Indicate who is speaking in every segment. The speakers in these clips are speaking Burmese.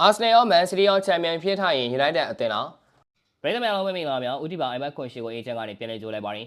Speaker 1: Arsenal ရော Man City ရော Champion ဖြစ်ထားရင် United အသင်းလား
Speaker 2: ပရိသတ်များအားလုံးပဲမင်္ဂလာပါဗျာဦးတီပါ iMac ခွန်ရှိကိုအေဂျင့်ကနေပြန်လည်ကြိုးလိုက်ပါတယ်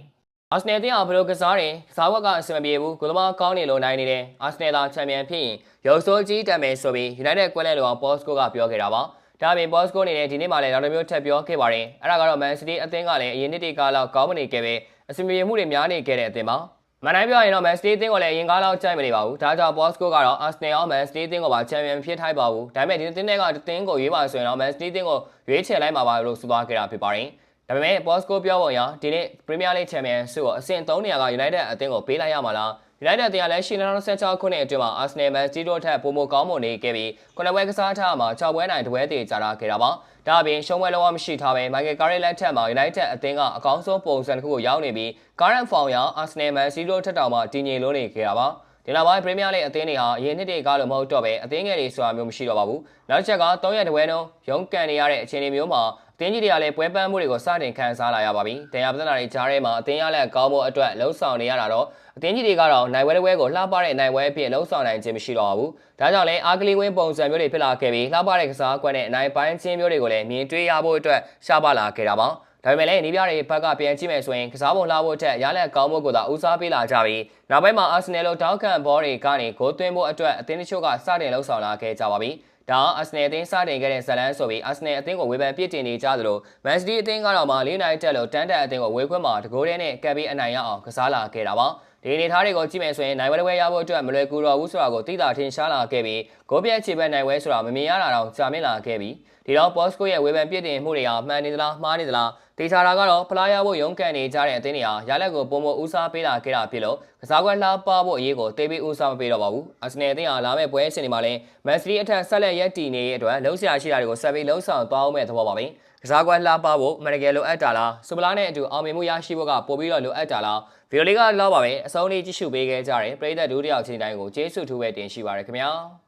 Speaker 1: Arsenal အသင်းကဘယ်လိုကစားတယ်ကစားဝက်ကအဆင်မပြေဘူးကိုသမားကောင်းနေလို့နိုင်နေတယ် Arsenal သာ Champion ဖြစ်ရင်ရုပ်ဆိုးကြီးတက်မယ်ဆိုပြီး United ကွက်လက်လောအောင် Posco ကပြောခဲ့တာပါဒါအပြင် Posco အနေနဲ့ဒီနေ့မှလည်းနောက်တစ်မျိုးထပ်ပြောခဲ့ပါတယ်အဲ့ဒါကတော့ Man City အသင်းကလည်းအရင်နှစ်တွေကလောက်ကောင်းမနေခဲ့ပဲအဆင်ပြေမှုတွေများနေခဲ့တဲ့အသင်းပါမနိုင်ပြောရင်တော့ Man City အသင်းကိုလည်းအရင်ကားလောက်ကြိုက်မနေပါဘူးဒါကြောင့် Posco ကတော့ Arsenal ရော Man City အသင်းကိုပါ Champion ဖြစ်ထိုက်ပါဘူးဒါပေမဲ့ဒီအသင်းတွေကတင်းကိုရွေးပါဆိုရင်တော့ Man City အသင်းကိုရွေးချယ်လိုက်မှာပါလို့ဆိုသွားခဲ့တာဖြစ်ပါတယ်ဒါပေမဲ့ Posco ပြောပုံအရဒီနေ့ Premier League Champion ဆုကိုအဆင့်3နေရာက United အသင်းကိုပေးလိုက်ရမှာလား United အသင်းကလည်းရှိ2016ခုနှစ်အတွင်းမှာ Arsenal Man City တို့ထက်ပိုမိုကောင်းမွန်နေခဲ့ပြီး9ပွဲကစားထားမှာ6ပွဲနိုင်2ပွဲတည်ကြတာခဲ့တာပါဒါအပြင်ရှုံးပွဲလုံးဝမရှိထားပဲ Michael Carrick လက်ထက်မှာ United အသင်းကအကောင်းဆုံးပုံစံတစ်ခုကိုရောက်နေပြီး current form ရ Arsenal Man City တို့ထက်တောင်မှတည်ငြိမ်လို့နေခဲ့တာပါဒီနောက်ပိုင်း Premier League အသင်းတွေဟာအရင်နှစ်တွေကလို့မဟုတ်တော့ပဲအသင်းငယ်တွေဆိုတာမျိုးမရှိတော့ပါဘူးနောက်ချက်က3ရက်တပွဲလုံးရုန်းကန်နေရတဲ့အခြေအနေမျိုးမှာအသင်းကြီးတွေကလည်းပွဲပန်းမှုတွေကိုစတင်ခံစားလာရပါပြီ။တရားပြဿနာတွေကြားထဲမှာအသင်းရလက်ကောင်းမှုအတွက်လှုံ့ဆော်နေရတာတော့အသင်းကြီးတွေကတော့နိုင်ဝဲတစ်ပွဲကိုလှပတဲ့နိုင်ဝဲအဖြစ်လှုံ့ဆော်နိုင်ခြင်းမရှိတော့ပါဘူး။ဒါကြောင့်လည်းအားကလေးဝင်းပုံစံမျိုးတွေဖြစ်လာခဲ့ပြီးလှပတဲ့ကစားကွက်နဲ့အနိုင်ပိုင်းချင်းမျိုးတွေကိုလည်းမြင်တွေ့ရဖို့အတွက်ရှားပါလာခဲ့တာပါ။ဒါပေမဲ့လည်းနီးပြတွေဘက်ကပြန်ကြည့်မယ်ဆိုရင်ကစားပုံလှဖို့အတွက်ရလက်ကောင်းမှုကိုသာဦးစားပေးလာကြပြီးနောက်ပိုင်းမှာ Arsenal လိုတောက်ခံဘောတွေကနေဂိုးသွင်းဖို့အတွက်အသင်းတချို့ကစတင်လှုံ့ဆော်လာခဲ့ကြပါပြီ။ဒါအာဆနယ်အသင်းစတင်ခဲ့တဲ့ဇလန်းဆိုပြီးအာဆနယ်အသင်းကိုဝေဖန်ပြစ်တင်နေကြသလိုမန်စီးတီးအသင်းကတော့မှ၄နိုင်တက်လို့တန်းတက်အသင်းကိုဝေခွင့်မှာတကိုးတည်းနဲ့ကပ်ပြီးအနိုင်ရအောင်ကစားလာခဲ့တာပါဒီအနေထားတွေကိုကြည့်မယ်ဆိုရင်နိုင်ဝဲရဖို့အတွက်မလွယ်ကူတော့ဘူးဆိုတာကိုသိတာထင်ရှားလာခဲ့ပြီးဂိုးပြက်ချေပက်နိုင်ဝဲဆိုတာမမြင်ရတာတော့ကြာမြင့်လာခဲ့ပြီးဒီတော့ Posco ရဲ့ဝေဖန်ပြစ်တင်မှုတွေဟာမှန်နေသလားမှားနေသလားတေချာတာကတော့ဖလားရဖို့ရုန်းကန်နေကြတဲ့အသင်းတွေဟာရလက်ကိုပုံမဦးစားပေးလာခဲ့တာဖြစ်လို့ကစားကွက်လှပဖို့အရေးကိုတေးပြီးဦးစားမပေးတော့ပါဘူးအာဆနယ်အသင်းဟာလာမယ့်ပွဲစဉ်တွေမှာလည်းမန်စီးတီးအထက်ဆက်လက်ရပ်တည်နေတဲ့အတွက်လှုပ်ရှားရှိတာတွေကိုဆက်ပြီးလှုံ့ဆော်သွားအောင်မဲ့သဘောပါပဲကစားကွက်လှပဖို့မန်ဂယ်လိုအပ်တာလားစူပလာနဲ့အတူအောင်မြင်မှုရရှိဖို့ကပိုပြီးတော့လိုအပ်တာလားဗီဒီယိုလေးကလောက်ပါပဲအဆုံးလေးကြည့်ရှုပေးခဲ့ကြတဲ့ပရိသတ်ဒုတိယချင်းတိုင်းကိုကျေးဇူးထူးပဲတင်ရှိပါရခင်ဗျာ